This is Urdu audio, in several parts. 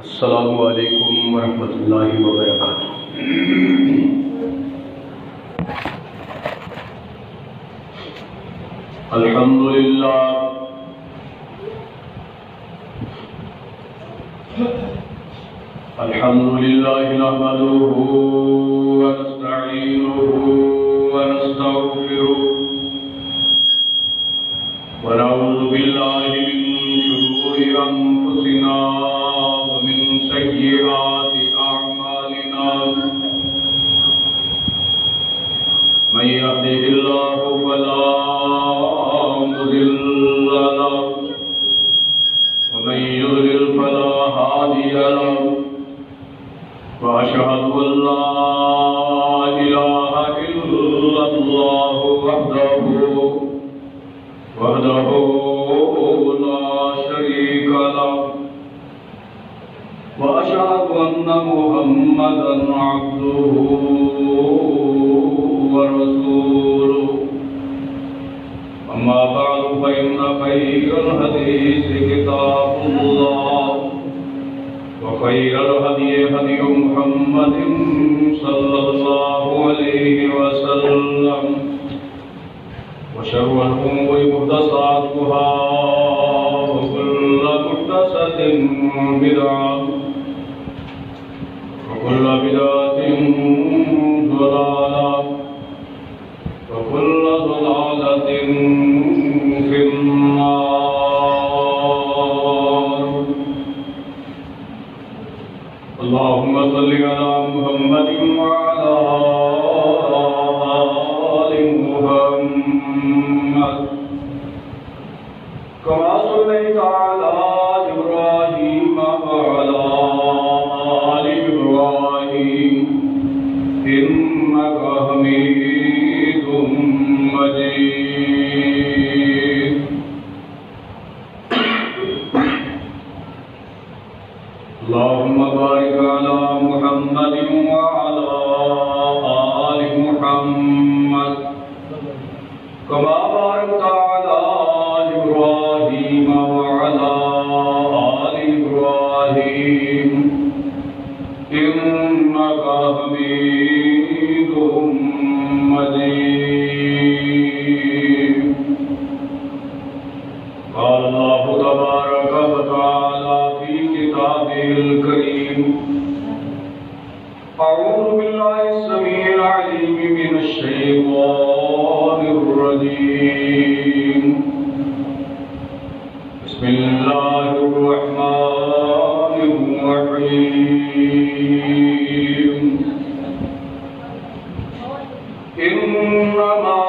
السلام علیکم ورحمۃ اللہ وبرکاتہ۔ الحمد للہ نحمده ونستعینه ونستغفره ونعوذ باللہ من شرور انفسنا ومن سیئات اعمالنا، من يهده الله فلا مضل له ومن يضلل فلا هادي له، وأشهد أن لا إله إلا الله وحده لا شريك له، وأشهد أن محمدا عبده ورسوله، أما بعد فإن خير الحديث كتاب الله، وخير الهدي هدي محمد صلى الله عليه وسلم، وشر الأمور محدثاتها، وكل محدثة بدعة، وكل بدعة ضلالة، وكل ضلالة في النار۔ اللهم صل على محمد وعلى آل محمد كما صليت على إبراهيم وعلى آل إبراهيم إنك حميد مجيد۔ اللهم بارك على محمد وعلى آل محمد كما باركت على إبراهيم وعلى آل إبراهيم إنك حميد مجيد۔ قال الله تبارك وتعالى في كتابه الكريم: أعوذ بالله السميع العليم من الشيطان الرجيم، بسم الله الرحمن الرحيم، إنما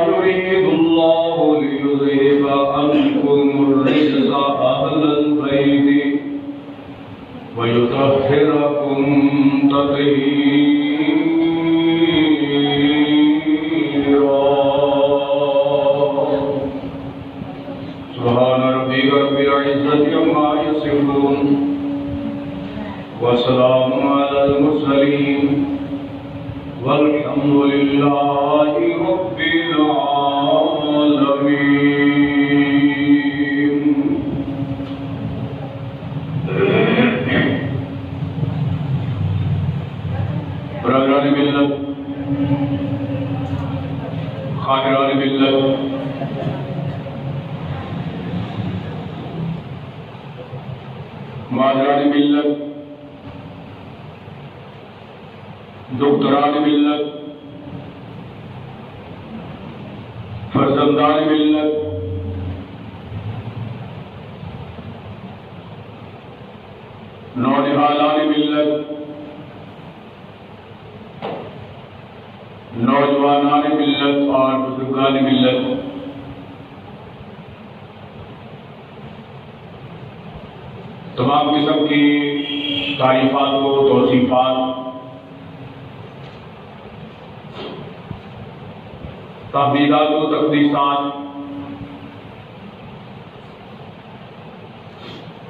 يريد الله ليذهب عنكم الرجس أهل البيت ويطهركم تطهيرا۔ سبحان ربك رب العزة عما يصفون، وسلام على المرسلين، والحمد لله رب العالمين۔ برادران ملت، خاطران ملت، مادران ملت، دختران ملت، فرزندان ملت، نونہالان ملت، نوجوانان ملت اور بزرگان ملت، تمام قسم کی تعریفات و توصیفات تحمیدات و تقدیسات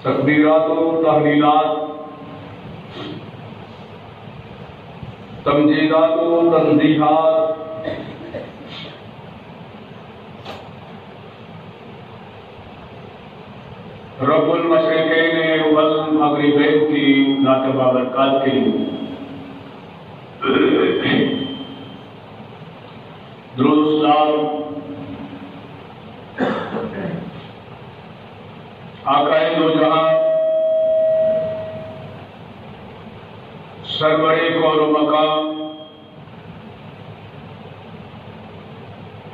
تکبیرات و تحلیلات تمجیدات و تنزیحات رب المشرقین والمغربین کی ذات بابرکات کے لیے درود و سلام آقائے دو جہاں سرور کون و مقام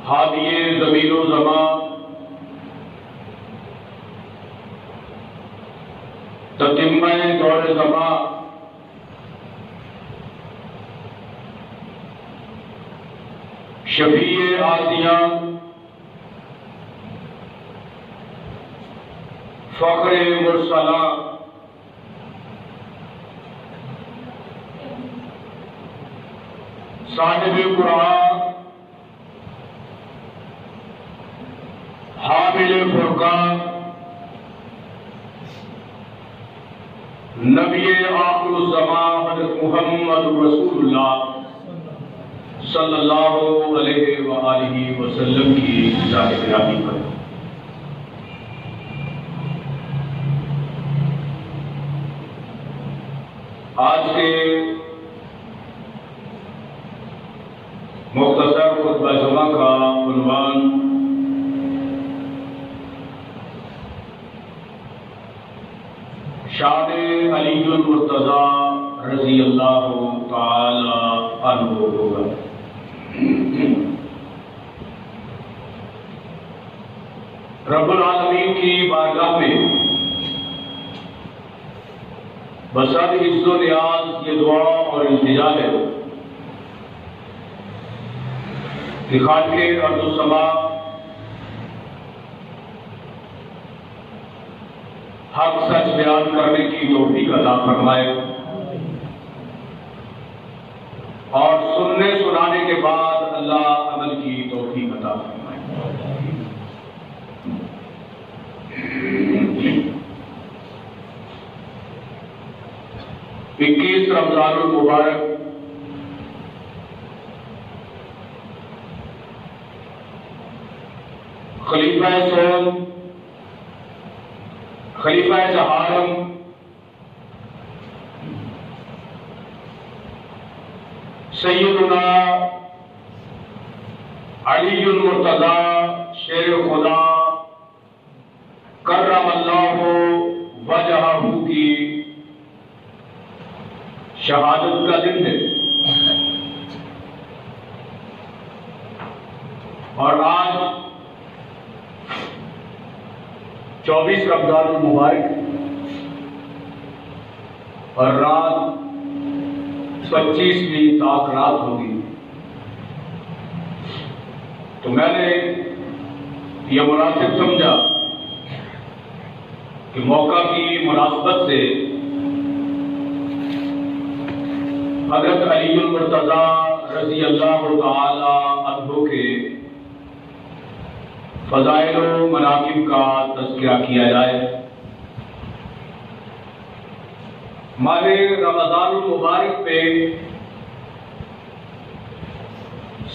ہادی زمین و زمان تتمہ دور زمان شفیع آسیاں فخر مرسلہ صاحب قرآن حامل فرقان نبی آخر الزمان حضرت محمد رسول اللہ صلی اللہ علیہ وآلہ وسلم کی ذات گرامی پر آج کے مختصر خطبہ جمعہ کا عنوان شان علی المرتضیٰ رضی اللہ تعالی عنہ ہوگا۔ رب العالمین کی بارگاہ میں بسد عز و نیاز یہ دعا اور التجا ہے کہ خالق ارض و سما حق سچ بیان کرنے کی توفیق عطا فرمائے اور سننے سنانے کے بعد اللہ عمل کی توفیق عطا فرمائے۔ 21 رمضان المبارک خلیفہ سون خلیفہ چہارم سیدنا علی المرتضیٰ شیر خدا کرم اللہ وجہہ کی شہادت کا دن ہے، اور آج 24 رمضان المبارک اور رات 25ویں تاک رات ہوگی، تو میں نے یہ مناسب سمجھا کہ موقع کی مناسبت سے حضرت علی المرتضیٰ رضی اللہ تعالی عنہ کے فضائل و مناقب کا تذکرہ کیا جائے۔ ماہ رمضان المبارک پہ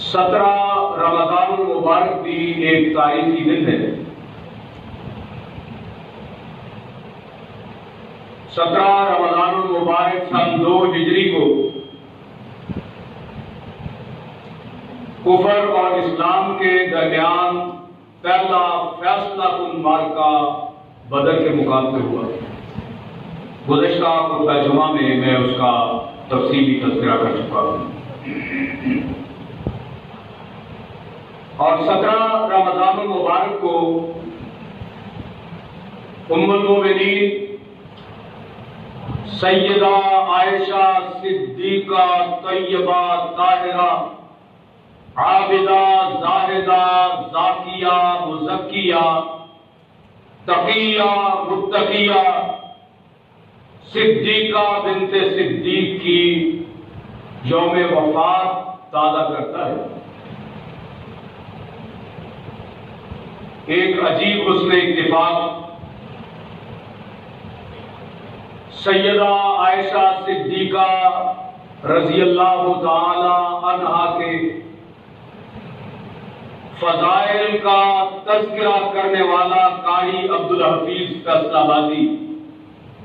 17 رمضان المبارک بھی ایک تاریخی دن ہے۔ 17 رمضان المبارک سن 2 ہجری کو کفر اور اسلام کے درمیان پہلا فیصلہ کن معرکہ بدر کے مقام پہ ہوا۔ گزشتہ خطبہ جمعہ میں اس کا تفصیلی تذکرہ کر چکا ہوں، اور 17 رمضان المبارک کو ام المومنین سیدہ عائشہ صدیقہ طیبہ طاہرہ عابدہ زاہدہ ذاکیہ مزکیہ تقیہ متقیہ صدیقہ بنت صدیق کی یوم وفات تازہ کرتا ہے۔ ایک عجیب حسن اتفاق سیدہ عائشہ صدیقہ رضی اللہ تعالی عنہا کے فضائل کا تذکرہ کرنے والا قاری عبدالحفیظ فیصل آبادی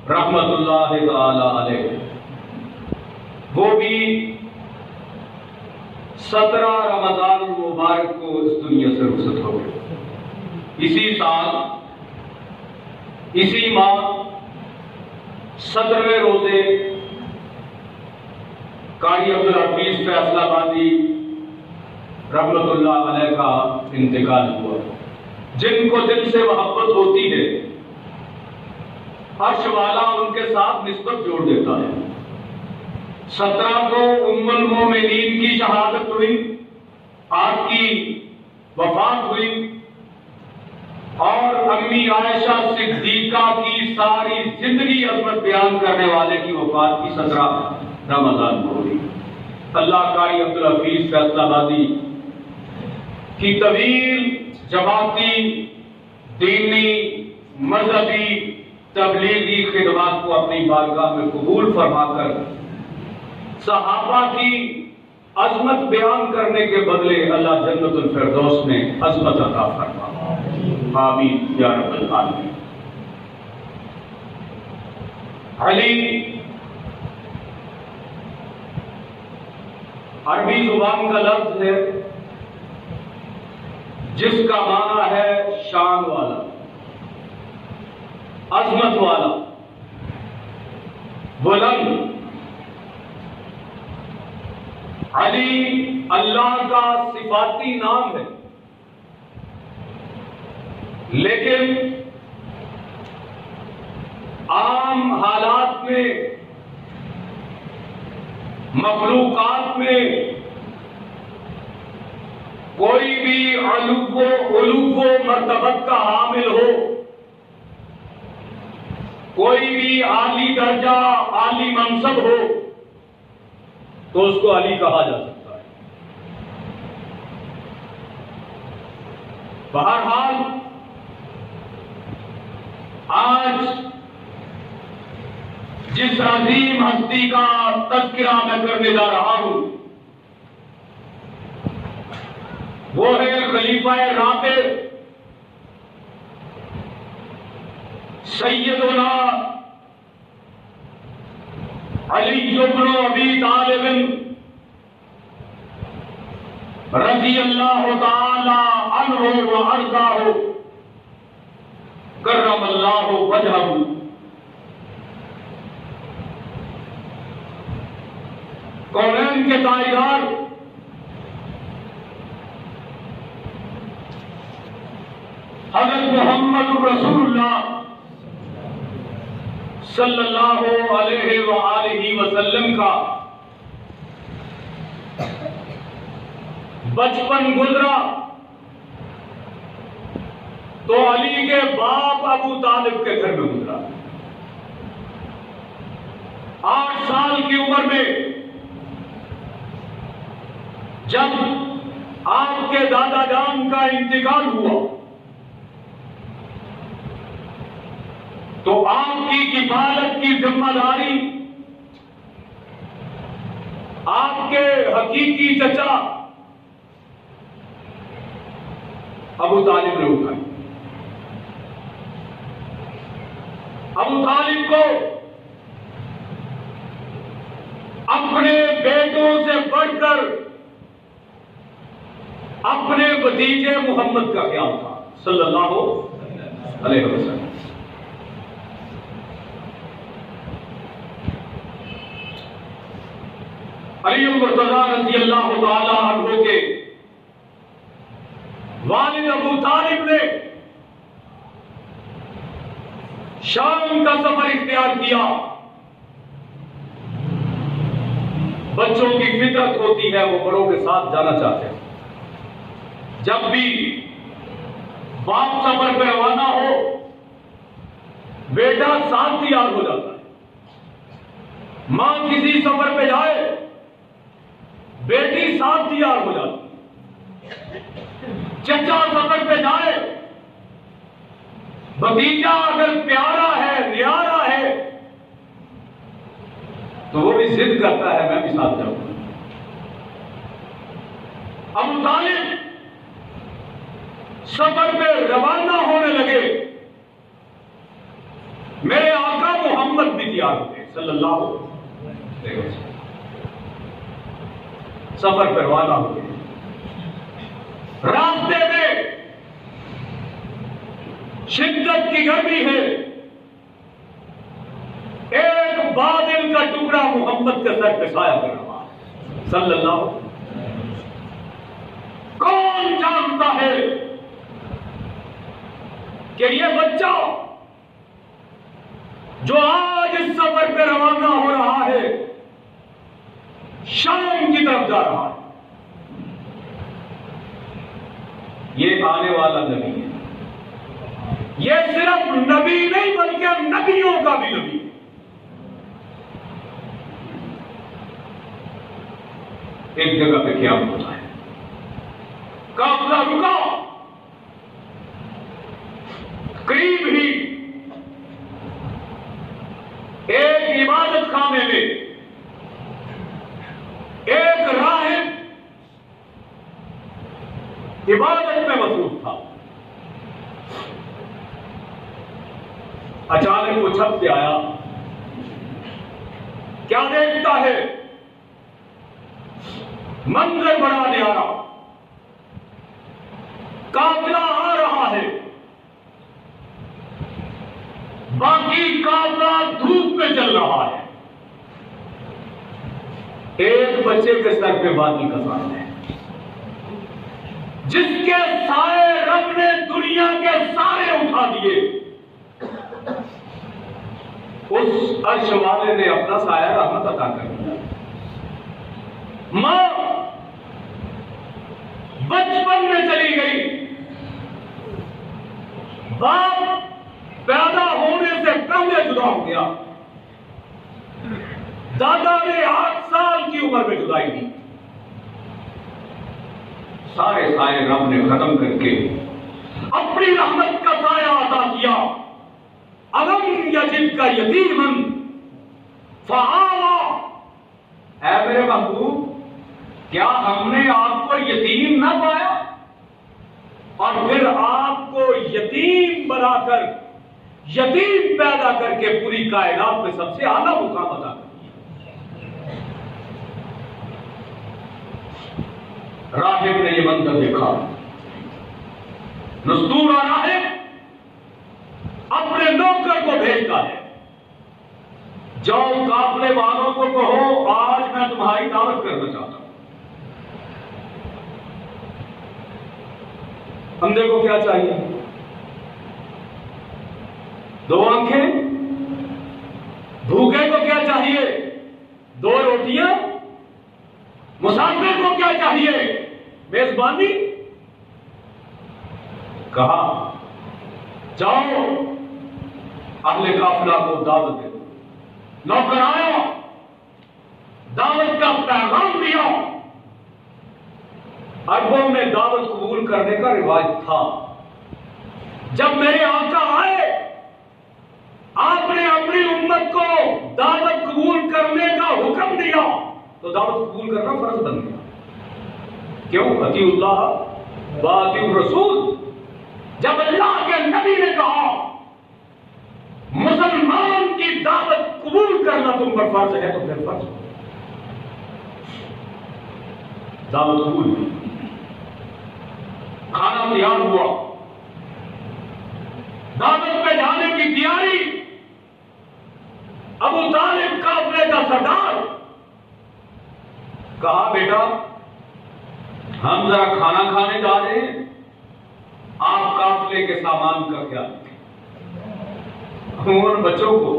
رحمت اللہ تعالی علیہ، وہ بھی 17 رمضان المبارک کو اس دنیا سے رخصت ہو گئے۔ اسی سال، اسی ماہ 17ویں روزے قاری عبدالحفیظ فیصل آبادی رحمت اللہ علیہ کا انتقال ہوا۔ جن کو دل سے محبت ہوتی ہے، عرش والا ان کے ساتھ نسبت جوڑ دیتا ہے۔ 17 کو ام المومنین کی شہادت ہوئی، آپ کی وفات ہوئی، اور امی عائشہ صدیقہ کی ساری زندگی عظمت بیان کرنے والے کی وفات کی 17 رمضان کو ہوئی۔ اللہ قاری عبدالحفیظ فیصل آبادی کی طویل جماعتی، دینی، مذہبی، تبلیغی خدمات کو اپنی بارگاہ میں قبول فرما کر صحابہ کی عظمت بیان کرنے کے بدلے اللہ جنت الفردوس میں عظمت عطا فرما۔ آمین یا رب العالمین۔ علی عربی زبان کا لفظ ہے جس کا معنی ہے شان والا، عظمت والا، بلند۔ علی اللہ کا صفاتی نام ہے، لیکن عام حالات میں، مخلوقات میں کوئی بھی علو و مرتبت کا حامل ہو، کوئی بھی عالی درجہ، عالی منصب ہو، تو اس کو علی کہا جا سکتا ہے۔ بہرحال آج جس عظیم ہستی کا تذکرہ میں کرنے جا رہا ہوں وہ ہے خلیفہ راشد سیدنا علی بن ابی طالب رضی اللہ تعالی عنہ و ارضاہ کرم اللہ وجہہ۔ کونین کے تاجدار، حضرت محمد رسول اللہ صلی اللہ علیہ وآلہ وسلم کا بچپن گزرا تو علی کے باپ ابو طالب کے گھر میں گزرا۔ 8 سال کی عمر میں جب آپ کے دادا جان کا انتقال ہوا تو آپ کی کفالت کی ذمہ داری آپ کے حقیقی چچا ابو طالب نے اٹھائی۔ ابو طالب کو اپنے بیٹوں سے بڑھ کر اپنے بھتیجے محمد کا خیال تھا صلی اللہ علیہ وسلم۔ علی مرتضیٰ رضی اللہ تعالی عنہ کے والد ابو طالب نے شام کا سفر اختیار کیا۔ بچوں کی فطرت ہوتی ہے وہ بڑوں کے ساتھ جانا چاہتے ہیں۔ جب بھی باپ سفر پہ روانہ ہو بیٹا ساتھ تیار ہو جاتا ہے، ماں کسی سفر پہ جائے بیٹی ساتھ تیار ہو جاتی ہے، چچا سفر پہ جائے بھتیجا اگر پیارا ہے نیارا ہے تو وہ بھی ضد کرتا ہے میں بھی ساتھ جاؤں گا۔ ابو طالب سفر پہ روانہ ہونے لگے، میرے آقا محمد بھی تیار ہوئے صلی اللہ علیہ وسلم، سفر پہ روانہ ہوئے۔ راستے میں شدت کی گرمی ہے، ایک بادل کا ٹکڑا محمد کے سر پہ سایہ کر رہا صلی اللہ علیہ وسلم۔ کون جانتا ہے کہ یہ بچہ جو آج اس سفر پہ روانہ ہو رہا ہے شام کی طرف جا رہا ہے، یہ آنے والا نبی ہے۔ یہ صرف نبی نہیں بلکہ نبیوں کا بھی نبی ہے۔ ایک جگہ پہ کیا ہوتا ہے، قافلہ رکا، قریب ہی ایک عبادت خانے میں ایک راہب عبادت میں مصروف تھا۔ اچانک وہ چھت سے آیا، کیا دیکھتا ہے؟ منظر بڑا نیارا، قافلہ آ رہا ہے، باقی قافلہ دھوپ میں چل رہا ہے، ایک بچے کے سر پہ بادل کا سایہ ہے، جس کے سائے رب نے دنیا کے سارے اٹھا دیے، اس عرش والے نے اپنا سایہ رحمت عطا کر دیا۔ ماں بچپن میں چلی گئی، باپ پیدا ہونے سے پہلے جدا ہو گیا، دادا نے 8 سال کی عمر میں جدائی دی، سارے سائے رب نے ختم کر کے اپنی رحمت کا سایہ عطا کیا۔ الم یجدک یتیما فآویٰ، اے میرے محبوب کیا ہم نے آپ کو یتیم نہ پایا اور پھر آپ کو یتیم بنا کر، یتیم پیدا کر کے پوری کائنات میں سب سے اعلیٰ مقام ادا کر دیا۔ راہب نے یہ منظر دیکھا، نستورہ راہب اپنے نوکر کو بھیجتا ہے، جاؤ قافلے والوں کو کہو آج میں تمہاری دعوت کرنا چاہتا ہوں۔ بندے کو کیا چاہیے؟ 2 آنکھیں۔ بھوکے کو کیا چاہیے؟ 2 روٹیاں۔ مسافر کو کیا چاہیے؟ میزبانی۔ کہا جاؤ اہل قافلہ کو دعوت دے دو۔ نوکر آیا، دعوت کا پیغام دیا۔ عربوں میں دعوت قبول کرنے کا رواج تھا، جب میرے آقا آئے آپ نے اپنی امت کو دعوت قبول کرنے کا حکم دیا تو دعوت قبول کرنا فرض بن گیا۔ کیوں؟ اطیعوا اللہ واطیعوا الرسول۔ جب اللہ کے نبی نے کہا مسلمان کی دعوت قبول کرنا تم پر فرض ہے تو پھر فرض، دعوت قبول ہوئی، کھانا تیار ہوا، دعوت پہ جانے کی تیاری۔ ابو طالب قافلے کا سردار کہا بیٹا ہم ذرا کھانا کھانے جا رہے ہیں، آپ قافلے کے سامان کا کیا؟ عموماً بچوں کو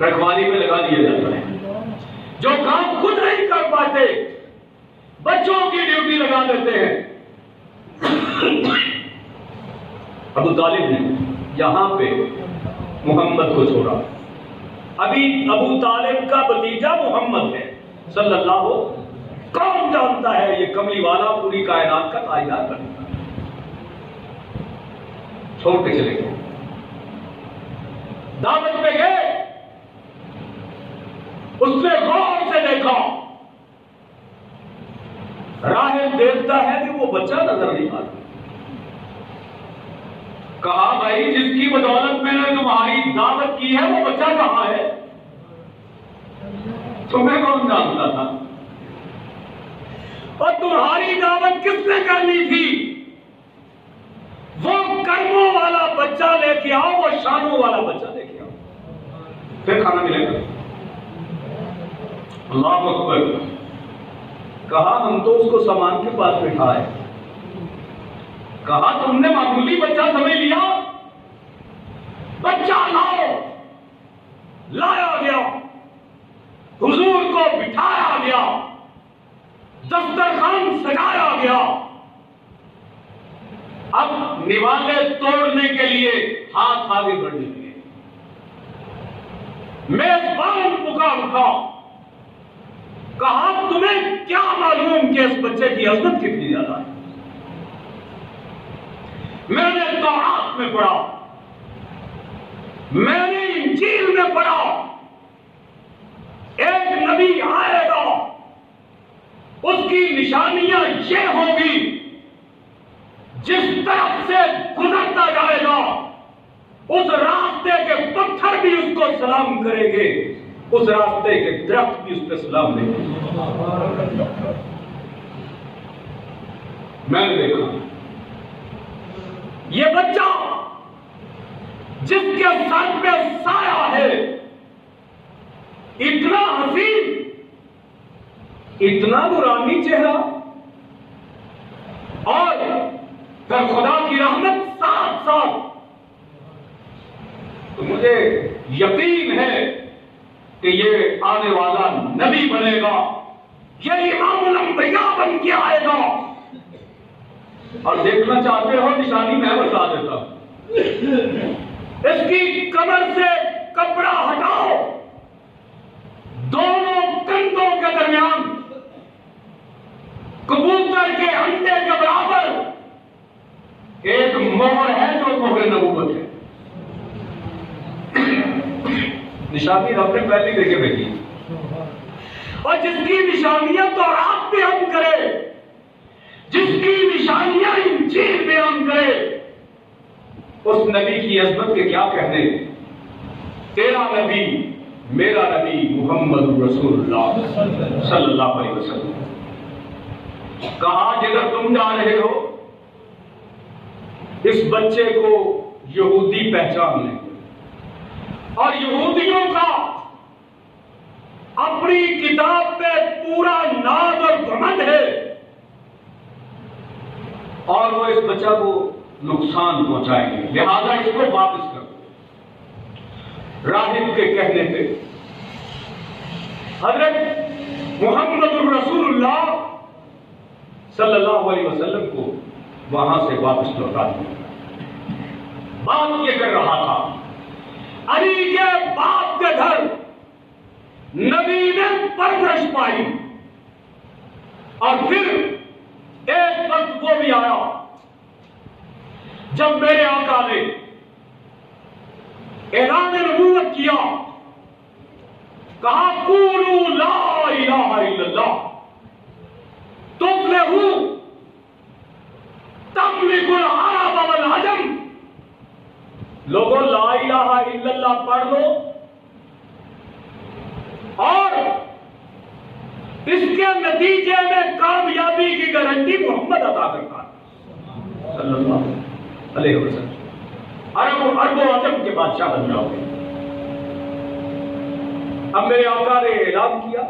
رکھوالی میں لگا دیا جاتا ہے، جو کام خود نہیں کر پاتے بچوں کی ڈیوٹی لگا دیتے ہیں۔ ابو طالب نے یہاں پہ محمد کو چھوڑا، ابھی ابو طالب کا بھتیجا محمد ہے صلی اللہ علیہ وسلم۔ کون جانتا ہے یہ کملی والا پوری کائنات کا تاجدار بنے گا؟ چھوڑ کے چلے گئے، دعوت پہ گئے، اس نے غور سے دیکھا، راہب دیکھتا ہے کہ وہ بچہ نظر نہیں آتا، کہا بھائی جس کی بدولت میں نے تمہاری دعوت کی ہے وہ بچہ کہاں ہے؟ تمہیں کون جانتا تھا؟ اور تمہاری دعوت کس نے کرنی تھی؟ وہ کرموں والا بچہ لے کے آؤ، وہ شانوں والا بچہ لے کے آؤ، پھر کھانا ملے گا۔ اللہ اکبر۔ کہا ہم تو اس کو سامان کے پاس بٹھائے۔ کہا تم نے معمولی بچہ سمجھ لیا؟ بچہ لاؤ، لایا گیا، حضور کو بٹھایا گیا، دسترخوان سجایا گیا۔ اب نوالے توڑنے کے لیے ہاتھ آگے بڑھنے لگے، میزبان پکار اٹھا۔ کہا تمہیں کیا معلوم کہ اس بچے کی عظمت کتنی زیادہ ہے؟ میں نے تورات میں پڑھا، میں نے انجیل میں پڑھا، ایک نبی آئے گا، اس کی نشانیاں یہ ہوں گی، جس طرف سے گزرتا جائے گا اس راستے کے پتھر بھی اس کو سلام کریں گے، اس راستے کے درخت بھی اس پہ سلام دیں گے۔ میں نے دیکھا یہ بچہ جس کے سر پہ سایہ ہے، اتنا حسین، اتنا نورانی چہرہ، اور پھر خدا کی رحمت ساتھ ساتھ، تو مجھے یقین ہے کہ یہ آنے والا نبی بنے گا، یہ امام الانبیاء بن کے آئے گا۔ اور دیکھنا چاہتے ہو نشانی میں بتا دیتا ہوں۔ اس کی کمر سے کپڑا ہٹاؤ، دونوں کندھوں کے درمیان کبوتر کے انڈے کے برابر ایک مہر ہے جو مہر نبوت ہے۔ نشانی رب نے پہلے دے کے بھیجی، اور جس کی نشانیاں تورات بیان کرے، جس کی نشانیاں انجیل بیان کرے، اس نبی کی عظمت کے کیا کہنے؟ تیرا نبی، میرا نبی محمد رسول اللہ صلی اللہ علیہ وسلم۔ کہا جدھر تم جا رہے ہو اس بچے کو یہودی پہچان لیں، اور یہودیوں کا اپنی کتاب پہ پورا ناز اور گھمنڈ ہے، اور وہ اس بچہ کو نقصان پہنچائیں گے، لہذا اس کو واپس کر دو۔ راہب کے کہنے پہ حضرت محمد الرسول اللہ صلی اللہ علیہ وسلم کو وہاں سے واپس لوٹا دیا۔ بات یہ کر رہا تھا علی کے باپ کے گھر نبی نے پرورش پائی، اور پھر ایک وقت وہ بھی آیا جب میرے آقا نے اعلان نبوت کیا، کہا قولوا لا الہ الا اللہ تفلحوا تملکوا العرب والعجم۔ لوگوں لا الہ الا اللہ پڑھ لو، اور اس کے نتیجے میں کامیابی کی گارنٹی محمد عطا کرتا ہے صلی اللہ علیہ وسلم۔ عرب و عجم کے بادشاہ بن جاؤ گے۔ اب میرے آقا نے اعلان کیا،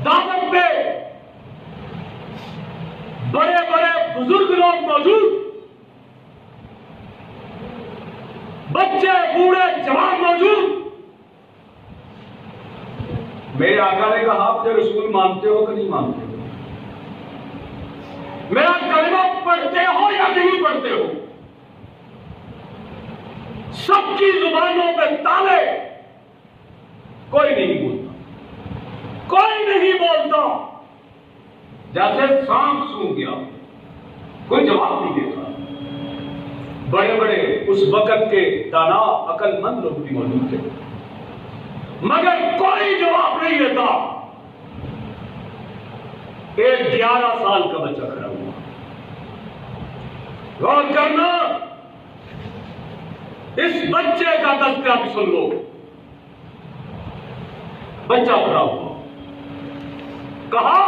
دعوت پہ بڑے بڑے بزرگ لوگ موجود، بچے بوڑھے جوان موجود۔ میرے آقا نے کہا مجھے رسول مانتے ہو کہ نہیں مانتے ہو؟ میرا کلمہ پڑھتے ہو یا نہیں پڑھتے ہو؟ سب کی زبانوں پہ تالے، کوئی نہیں بولتا، کوئی نہیں بولتا، جیسے سانپ سونگ گیا، کوئی جواب نہیں دیتا۔ بڑے بڑے اس وقت کے دانا عقل مند لوگ بھی موجود تھے، مگر کوئی جواب نہیں دیتا۔ ایک 11 سال کا بچہ کھڑا ہوا، غور کرنا، اس بچے کا تذکرہ بھی سن لو۔ بچہ کھڑا ہوا، کہا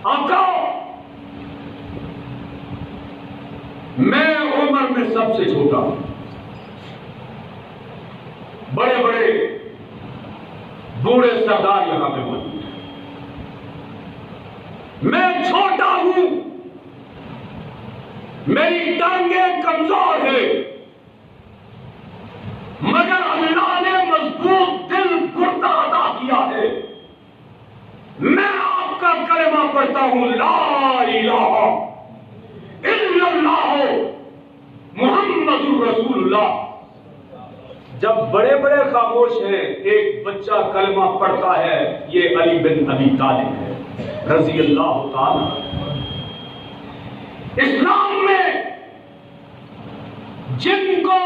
آقا میں عمر میں سب سے چھوٹا ہوں، بڑے بڑے بوڑھے سردار یہاں پہ موجود ہیں، میں چھوٹا ہوں، میری ٹانگیں کمزور ہے، مگر اللہ نے مضبوط دل گردہ عطا کیا ہے، میں آپ کا کلمہ پڑھتا ہوں لا الہ الا اللہ محمد رسول اللہ۔ جب بڑے بڑے خاموش ہیں، ایک بچہ کلمہ پڑھتا ہے، یہ علی بن ابی طالب ہے رضی اللہ تعالی۔ اسلام میں جن کو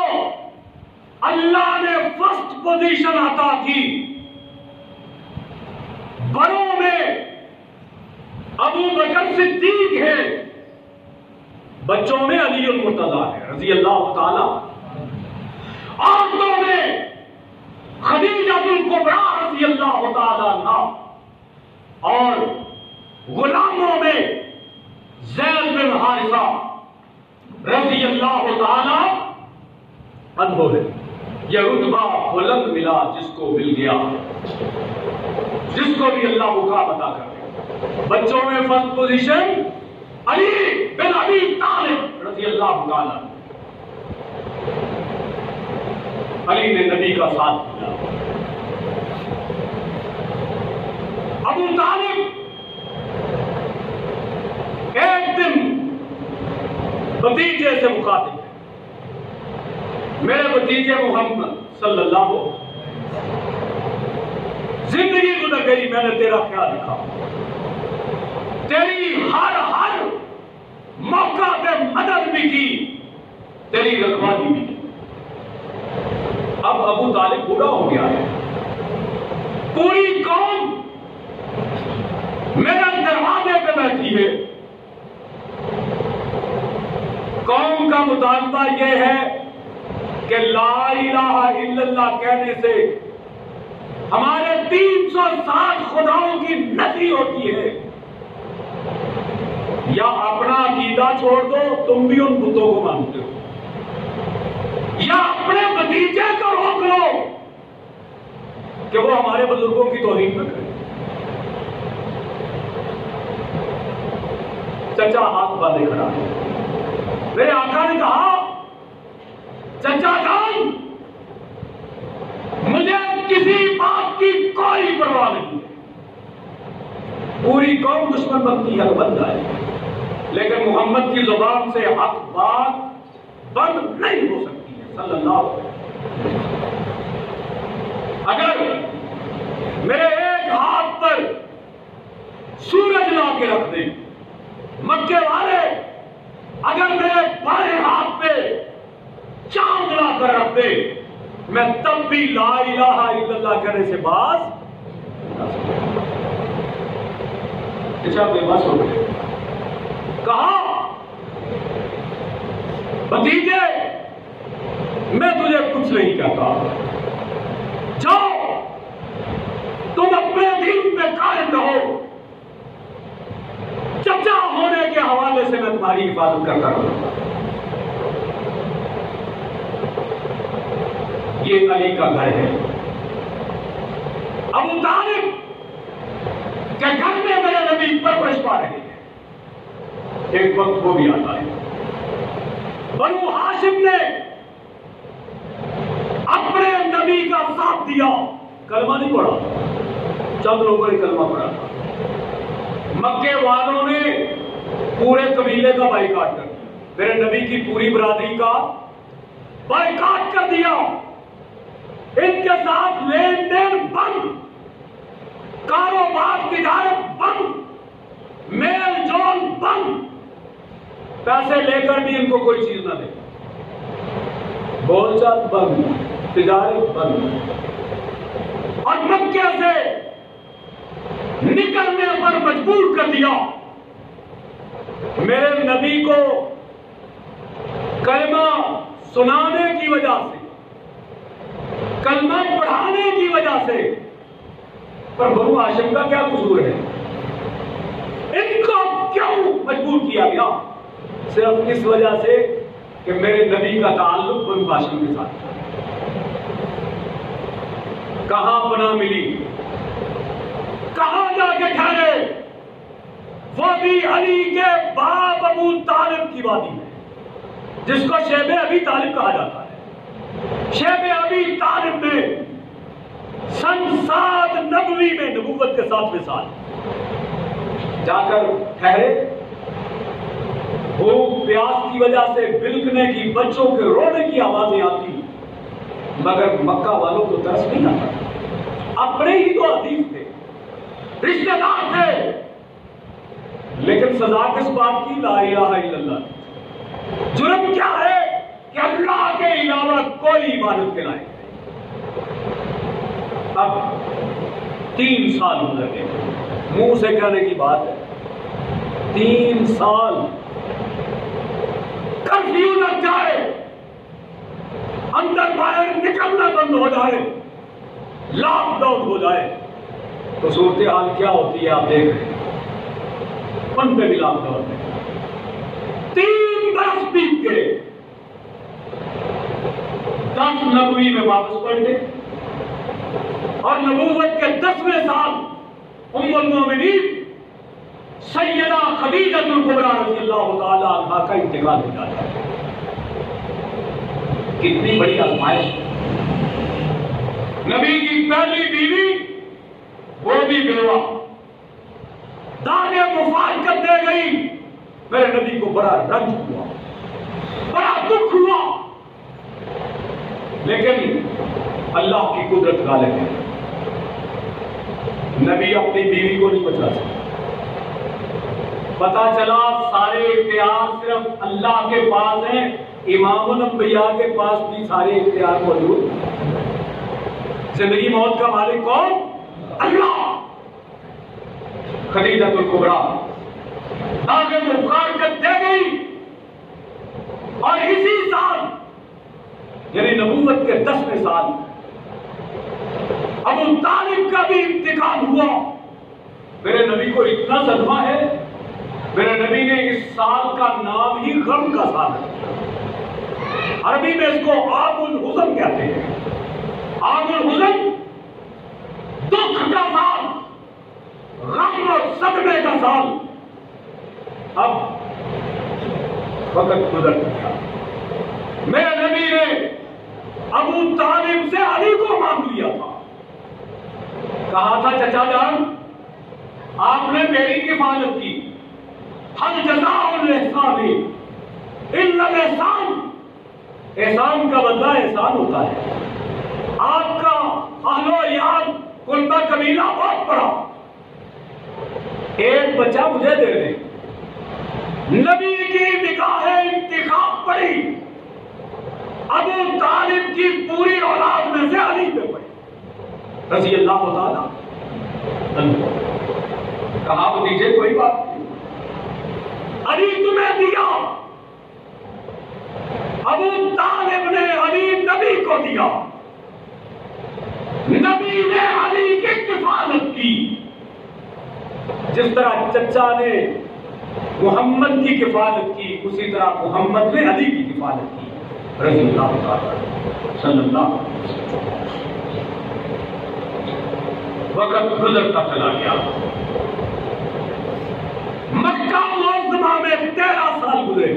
اللہ نے فرسٹ پوزیشن عطا کی، بڑوں میں ابو بکر صدیق ہے، بچوں میں علی المرتضیٰ ہے رضی اللہ تعالی، عورتوں میں خدیجہ الکبریٰ رضی اللہ تعالی عنہا، اور غلاموں میں زید بن حارثہ رضی اللہ تعالی عنہ ہے۔ یہ رتبہ بلند ملا جس کو مل گیا، جس کو بھی اللہ مقام عطا کرے۔ بچوں میں فرسٹ پوزیشن علی بن ابی طالب رضی اللہ تعالی، علی نے نبی کا ساتھ دیا۔ ابو طالب ایک دن بھتیجے سے مخاطب ہے، میرے بھتیجے محمد صلی اللہ علیہ زندگی گزر گئی، میں نے تیرا خیال رکھا، تیری ہر موقع پہ مدد بھی کی، تیری رکھوالی بھی کی۔ اب ابو طالب بوڑھا ہو گیا ہے، پوری قوم میرے دروازے پہ بیٹھی ہے، قوم کا مطالبہ یہ ہے کہ لا الہ الا اللہ کہنے سے ہمارے 360 خداؤں کی نفی ہوتی ہے، یا اپنا عقیدہ چھوڑ دو، تم بھی ان بتوں کو مانتے ہو، یا اپنے بھتیجے کو روک لو کہ وہ ہمارے بزرگوں کی توہین نہ کرے۔ چچا ہاتھ باندھے کھڑا ہے، میرے آقا نے کہا چچا جان مجھے کسی بات کی کوئی پرواہ نہیں ہے، پوری قوم دشمن بنتی ہے بن جائے، لیکن محمد کی زبان سے حق بات بند نہیں ہو سکتی ہے صلی اللہ علیہ وسلم۔ اگر میرے ایک ہاتھ پر سورج لا کے رکھ دیں مکے والے، اگر میرے بائیں ہاتھ پہ چاند لا کر رکھ دے، میں تب بھی لا الہ الا اللہ کہنے سے باز بے بس ہو گئے۔ کہا بھتیجے میں تجھے کچھ نہیں کہتا، جاؤ تم اپنے دین پہ قائم رہو، چچا ہونے کے حوالے سے میں تمہاری حفاظت کرتا رہوں۔ یہ علی کا گھر ہے، ابو طالب کے گھر میں میرے نبی پرورش پا رہے ہیں۔ ایک وقت وہ بھی آتا ہے، بنو ہاشم نے اپنے نبی کا ساتھ دیا، کلمہ نہیں پڑھا، چند لوگوں نے کلمہ پڑھا تھا، مکے والوں نے پورے قبیلے کا بائیکاٹ کر دیا، میرے نبی کی پوری برادری کا بائیکاٹ کر دیا، ان کے ساتھ لین دین بند، کاروبار تجارت بند، میل جول بند، پیسے لے کر بھی ان کو کوئی چیز نہ دے، بول چال بند، تجارت بند، اور مکے سے نکلنے پر مجبور کر دیا۔ میرے نبی کو کلمہ سنانے کی وجہ سے، کلمہ پڑھانے کی وجہ سے، پر بنو ہاشم کا کیا قصور ہے؟ ان کو کیوں مجبور کیا گیا؟ صرف اس وجہ سے کہ میرے نبی کا تعلق بنو ہاشم کے ساتھ۔ کہاں پناہ ملی؟ کہاں جا کے ٹھہرے؟ وہ بھی علی کے باپ ابو طالب کی وادی میں، جس کو شیب ابی طالب کہا جاتا ہے۔ شیب ابی طالب نے سن 7 نبوی میں، نبوت کے 7ویں سال جا کر ٹھہرے۔ بھوک پیاس کی وجہ سے بلکنے کی، بچوں کے رونے کی آوازیں آتی، مگر مکہ والوں کو ترس نہیں آتا۔ اپنے ہی تو عزیز تھے، رشتہ دار تھے، لیکن سزا کس بات کی؟ لا الہ الا اللہ۔ جرم کیا ہے کہ اللہ کے علاوہ کوئی عبادت کے لائق نہیں۔ اب 3 سال گزر گئے، منہ سے کہنے کی بات ہے، 3 سال کرفیو لگ جائے، اندر باہر نکلنا بند ہو جائے، لاک ڈاؤن ہو جائے، تو صورتحال کیا ہوتی ہے آپ دیکھ رہے ہیں۔ ان پہ بھی لاک ڈاؤن ہے۔ 3 برس بیت گئے، 10 نبوی میں واپس پڑھ گئے، اور نبوت کے 10ویں سال ام المومنین سیدہ خدیجہ الکبریٰ رضی اللہ تعالی عنہا کا انتقال ہو جاتا ہے۔ کتنی بڑی آزمائش! نبی کی پہلی بیوی، وہ بھی بیوہ، داغ مفارقت دے گئی۔ میرے نبی کو بڑا رنج ہوا، بڑا دکھ ہوا، لیکن اللہ کی قدرت غالب ہے۔ نبی اپنی بیوی کو نہیں بچا سکتا۔ پتا چلا سارے اختیار صرف اللہ کے پاس ہیں، امام الانبیاء کے پاس بھی سارے اختیار موجود۔ زندگی موت کا مالک کون؟ اللہ۔ خدیجہ الکبریٰ داغ مفارقت دے گئی، اور اسی سال یعنی نبوت کے 10ویں سال ابو طالب کا بھی انتقال ہوا۔ میرے نبی کو اتنا صدمہ ہے، میرے نبی نے اس سال کا نام ہی غم کا سال ہے۔ عربی میں اس کو عام الحزن کہتے ہیں۔ عام الحزن دکھ کا سال، غم اور صدمے کا سال۔ اب وقت گزر گیا، میرے نبی نے ابو طالب سے علی کو مانگ لیا تھا، کہا تھا چچا جان آپ نے میری کفالت کی، حل جزاء الاحسان الا الاحسان، احسان کا بدلہ احسان ہوتا ہے۔ آپ کا اہل و عیال کنبہ قبیلہ بہت بڑا، ایک بچہ مجھے دے دیں۔ نبی کی نگاہ انتخاب پڑی، ابو طالب کی پوری اولاد میں سے علی پہ پڑی رضی اللہ تعالی عنہ۔ کہا بھتیجے کوئی بات نہیں، علی تمہیں دیا۔ ابو طالب نے علی نبی کو دیا، نبی نے علی کی کفالت کی، جس طرح چچا نے محمد کی کفالت کی، اسی طرح محمد نے علی کی کفالت کی رضی اللہ تعالی صلی اللہ علیہ وسلم۔ وقت گزرتا چلا گیا، مکہ معظمہ میں 13 سال گزرے،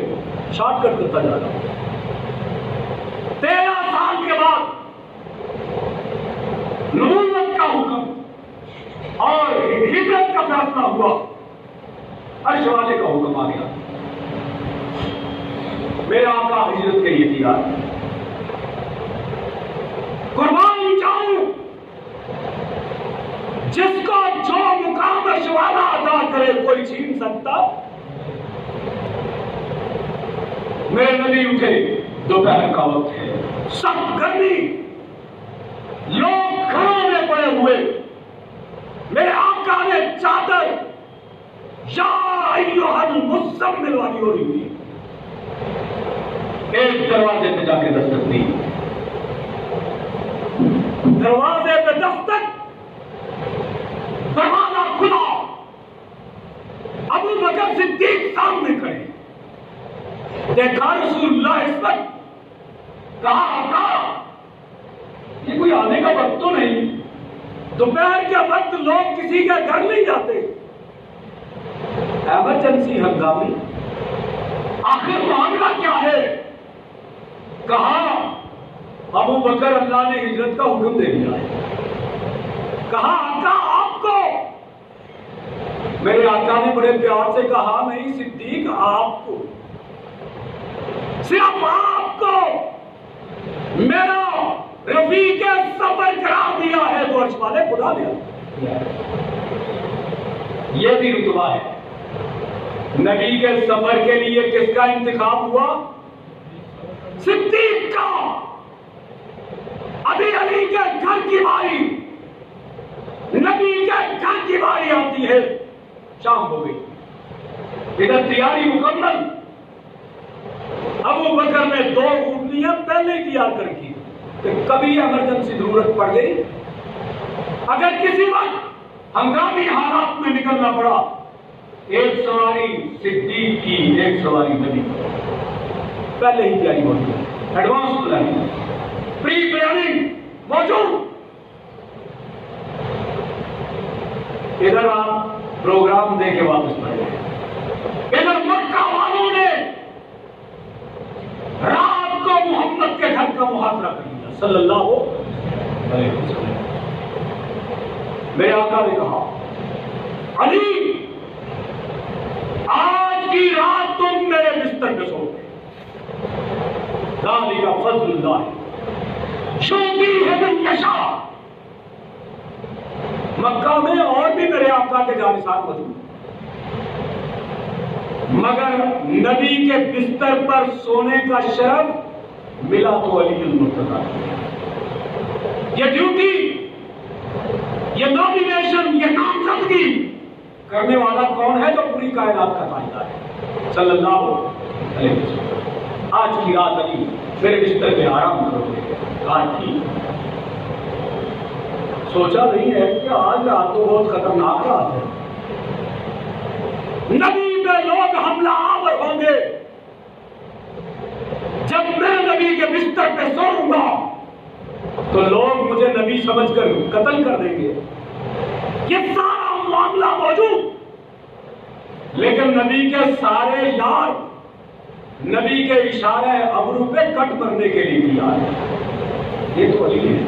شارٹ کٹ کرتا جا رہا ہوں۔ 13 سال کے بعد نبوت کا حکم اور ہجرت کا فیصلہ ہوا، عرش والے کا حکم آ گیا، میرا آقا ہجرت کے لیے تیار، قربان جاؤں جس کو جو مقام عرش والا ادا کرے کوئی چھین سکتا۔ میرے نبی اٹھے، دوپہر کا وقت ہے، سخت گرمی، لوگ گھروں میں پڑے ہوئے، میرے آقا نے چادر یا ایھا المزمل صدیق. دروازے پہ دستک، دروازہ کھلا، ابو بکر صدیق سامنے کھڑے. دیکھا رسول اللہ اس وقت، کہا آقا یہ کوئی آنے کا وقت تو نہیں، دوپہر کے وقت لوگ کسی کے گھر نہیں جاتے، ایمرجنسی ہنگامی، آخر معاملہ کیا ہے؟ کہا ابو بکر اللہ نے ہجرت کا حکم دے دیا ہے. کہا آقا آپ کو؟ میرے آقا نے بڑے پیار سے کہا نہیں صدیق آپ کو، صرف آپ کو میرا رفیق سفر قرار دیا ہے تو عرش والے خدا دیا. یہ بھی رتبہ ہے. نبی کے سفر کے لیے کس کا انتخاب ہوا؟ صدیق کا. ابھی علی کے گھر کی باری، نبی کے گھر کی باری آتی ہے. شام ہو گئی، ادھر تیاری مکمل. ابو بکر نے 2 اونٹنیاں پہلے تیار کر کی کہ کبھی ایمرجنسی ضرورت پڑ گئی، اگر کسی وقت ہنگامی حالات میں نکلنا پڑا، ایک سواری صدیق کی، ایک سواری نبی کی. پہلے ہی تیاری موجود ہے، ایڈوانس پلاننگ، پری پلاننگ موجود. ادھر آپ پروگرام دے کے واپس پڑے. ادھر مکہ والوں نے رات کو محمد کے گھر کا محاصرہ کر لیا صلی اللہ علیہ وسلم. میرے آقا نے کہا علی آج کی رات تم میرے بستر پہ سو گے. ذالک فضل اللہ یؤتیہ من یشاء. مکہ میں اور بھی میرے آقا کے جانشین موجود، مگر نبی کے بستر پر سونے کا شرف ملا تو علی المرتضیٰ. یہ ڈیوٹی، یہ نامینیشن، یہ نامزدگی کرنے والا کون ہے؟ جو پوری کائنات کا تاجدار ہے صلی اللہ علیہ وسلم. آج کی رات علی میرے بستر پہ آرام کرو گے. آج کی سوچا نہیں ہے کہ آج رات تو بہت خطرناک رات ہے. نبی پہ لوگ حملہ آور ہوں گے. جب میں نبی کے بستر پہ سوؤں گا تو لوگ مجھے نبی سمجھ کر قتل کر دیں گے. یہ سارا معاملہ موجود، لیکن نبی کے سارے یار نبی کے اشارے ابرو پہ کٹ مرنے کے لیے تیار ہیں. یہ تو علی ہے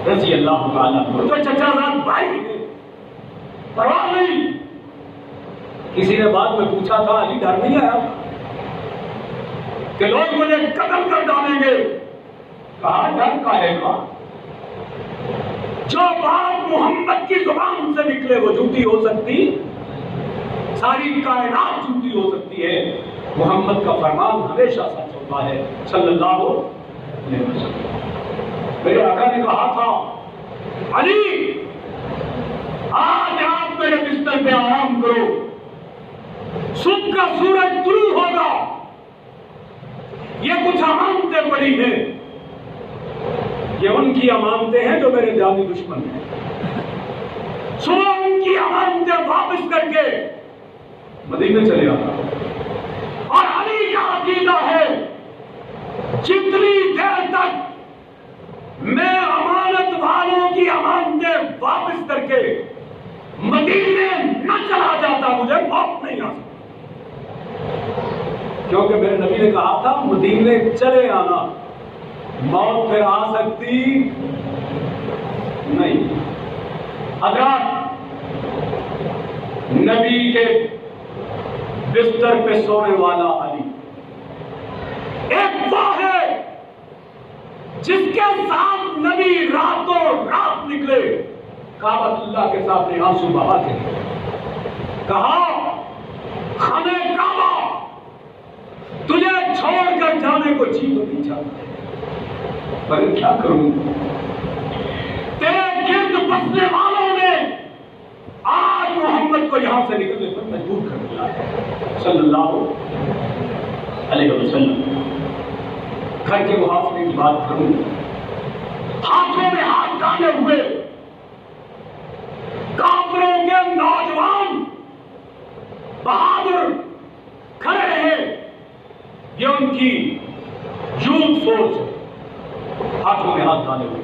رضی اللہ تعالیٰ عنہ. تو چچا زاد بھائی ہے، پرواہ نہیں. کسی نے بعد میں پوچھا تھا علی ڈر نہیں آیا کہ لوگ مجھے قتل کر ڈالیں گے؟ کہا ڈر کاہے کا؟ جو بات محمد کی زبان سے نکلے وہ جھوٹی ہو سکتی؟ ساری کائنات جھوٹی ہو سکتی ہے، محمد کا فرمان ہمیشہ سچ ہوتا ہے صلی اللہ علیہ وسلم. میرے آقا نے کہا تھا علی آج آپ میرے بستر پہ آرام کرو، صبح کا سورج طلوع ہوگا. یہ کچھ امانتیں پڑی ہیں، یہ ان کی امانتیں ہیں جو میرے جانی دشمن ہیں. صبح ان کی امانتیں واپس کر کے مدینے چلے آتا. اور علی کا عقیدہ ہے جتنی دیر تک میں امانت والوں کی امانتیں واپس کر کے مدینے نہ چلا جاتا مجھے موت نہیں آ سکتی. کیونکہ میرے نبی نے کہا تھا مدینے چلے آنا، موت پھر آ سکتی نہیں. حضرات نبی کے بستر پہ سونے والا علی ایک وہ ہے جس کے ساتھ نبی راتوں رات نکلے کعبۃ اللہ کے سامنے آنسو بہا کے کہا خانہ کعبہ تجھے چھوڑ کر جانے کو جی تو نہیں چاہتا پر کیا کروں، تیرے گرد بسنے والوں نے آج محمد کو یہاں سے نکلنے پر مجبور کر دیا ہے صلی اللہ علیہ وسلم. گھر کے محافظے کی بات کروں، ہاتھوں میں ہاتھ ڈالے ہوئے کافروں کے نوجوان بہادر کھڑے رہے، یہ ان کی یوتھ فورس ہے، ہاتھوں میں ہاتھ ڈالے ہوئے،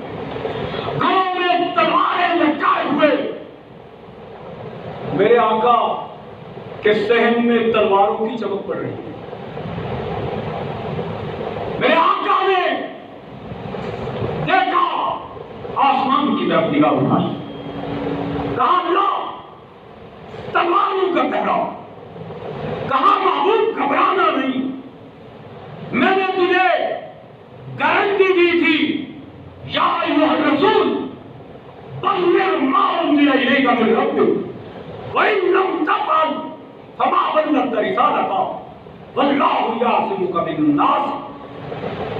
گھروں میں تلواریں لٹکائے ہوئے، میرے آقا کے صحن میں تلواروں کی چمک پڑ رہی ہے۔ میرے آقا نے دیکھا، آسمان کی طرف نگاہ اٹھائی، کہا اللہ تلواروں کا پہراؤ، کہا محبوب گھبرانا نہیں، میں نے تجھے گارنٹی دی تھی، یا ایھا الرسول بلغ ما انزل الیک من ربک وان لم تفعل فما بلغت رسالتہ واللہ یعصمک من الناس۔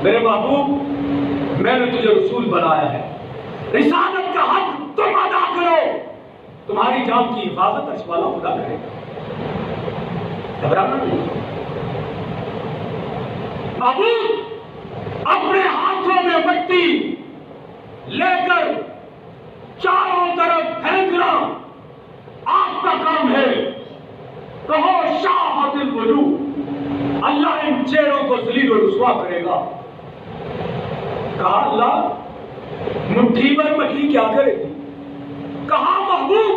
میرے محبوب میں نے تجھے رسول بنایا ہے، رسالت کا حق تم ادا کرو، تمہاری جان کی حفاظت عرش والا خدا کرے گا، گھبرانا نہیں۔ محبوب اپنے ہاتھوں میں مٹی لے کر چاروں طرف پھینکنا آپ کا کام ہے، کہو شاہد الوجوہ، اللہ ان چہروں کو ذلیل و رسوا کرے گا۔ کہا اللہ مٹھی پر مٹی کیا کرے گی؟ کہا محبوب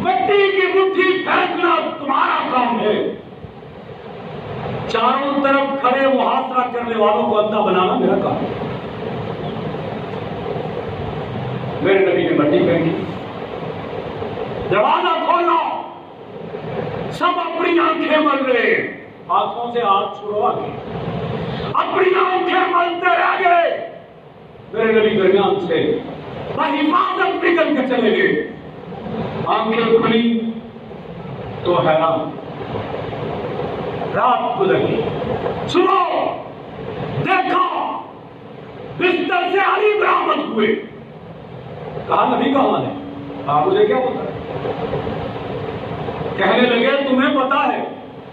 مٹی کی مٹھی پھینکنا تمہارا کام ہے، چاروں طرف کھڑے محاصرہ کرنے والوں کو اندھا بنانا میرا کام ہے۔ میرے نبی نے مٹی پھینکی، دروازہ کھولا، سب اپنی آنکھیں مل رہے، ہاتھوں سے ہاتھ چھڑوا کے اپنی آنکھیں ملتے رہ گئے۔ میرے نبی درمیان سے بحفاظت نکل کے چلے گئے، آنکھیں کھلی تو حیران، رات گزر گئی، صبح دیکھا بستر سے علی برآمد ہوئے، کہا نبی کہاں ہے؟ کہا مجھے کیا پتا ہے؟ کہنے لگے تمہیں پتا ہے؟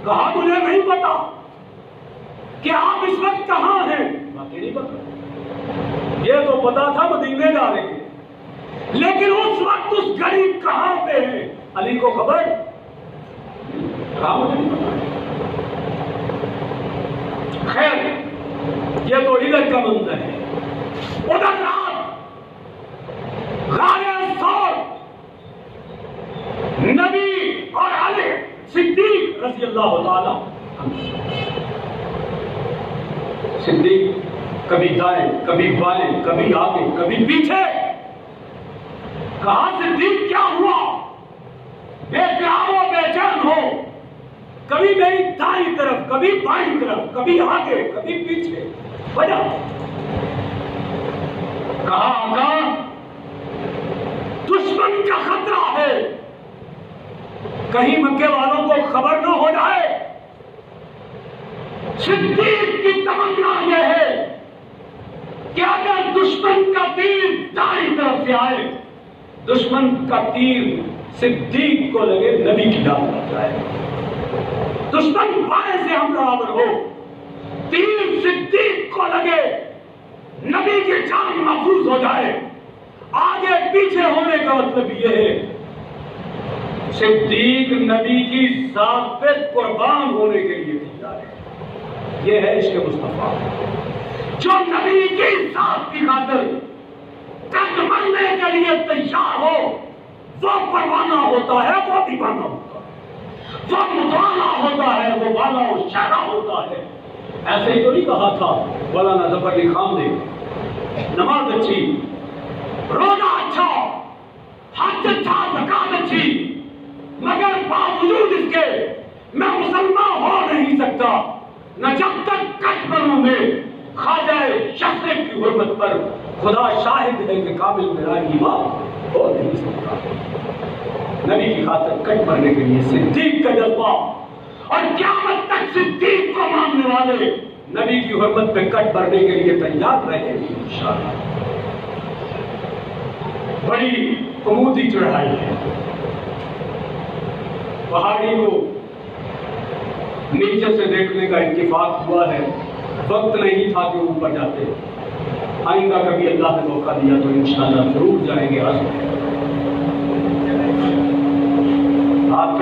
کہا مجھے نہیں پتا کہ آپ اس وقت کہاں ہیں، باقی نہیں پتا، یہ تو پتا تھا مدینے جا رہے ہیں، لیکن اس وقت اس گھڑی کہاں پہ ہے علی کو خبر؟ کہا مجھے نہیں پتا۔ خیر یہ تو ادھر کا منظر ہے، ادھر رات غار ثور نبی اور علی صدیق رضی اللہ تعالی صدیق کبھی دائیں کبھی بائیں کبھی آگے کبھی پیچھے، کہا صدیق کیا ہوا؟ بے قرار و بے چین ہو، کبھی میری دائیں طرف کبھی بائیں طرف کبھی آگے کبھی پیچھے، وجہ؟ کہا آقا دشمن کا خطرہ ہے، کہیں مکے والوں کو خبر نہ ہو جائے۔ صدیق کی تمنا یہ ہے کہ اگر دشمن کا تیر دائیں طرف سے آئے، دشمن کا تیر صدیق کو لگے نبی کی جان لگ جائے، دشمن بائیں سے حملہ آور ہو، تیر صدیق کو لگے نبی کی جان محفوظ ہو جائے۔ آگے پیچھے ہونے کا مطلب یہ ہے صدیق نبی کی ذات پہ قربان ہونے کے لیے تیار ہے، یہ ہے عشق مصطفیٰ، جو نبی کی ذات کی خاطر قد مرنے کے لیے تیار ہو، وہ پروانہ ہوتا ہے، وہ دیوانہ ہوتا ہے، وہ متوانا ہوتا ہے، وہ والا و شہرا ہوتا ہے۔ ایسے ہی تو نہیں کہا تھا مولانا ظفر علی خان نے، نماز اچھی، روزہ اچھا، حج اچھا، زکات اچھی، مگر باوجود اس کے میں مسلمان ہو نہیں سکتا، نہ جب تک کشمروں میں خواجہ شفیع کی حرمت پر خدا شاہد ہے کہ کامل میرا ایمان ہو نہیں سکتا۔ نبی کی خاطر کٹ مرنے کے لیے صدیق کا جذبہ، اور قیامت تک صدیق کو ماننے والے نبی کی حرمت پہ کٹ مرنے کے لیے تیار رہے گی انشاءاللہ۔ بڑی عمودی چڑھائی ہے، پہاڑی کو نیچے سے دیکھنے کا اتفاق ہوا ہے، وقت نہیں تھا کہ اوپر جاتے. آئندہ کبھی اللہ نے موقع دیا تو انشاءاللہ ضرور جائیں گے. آپ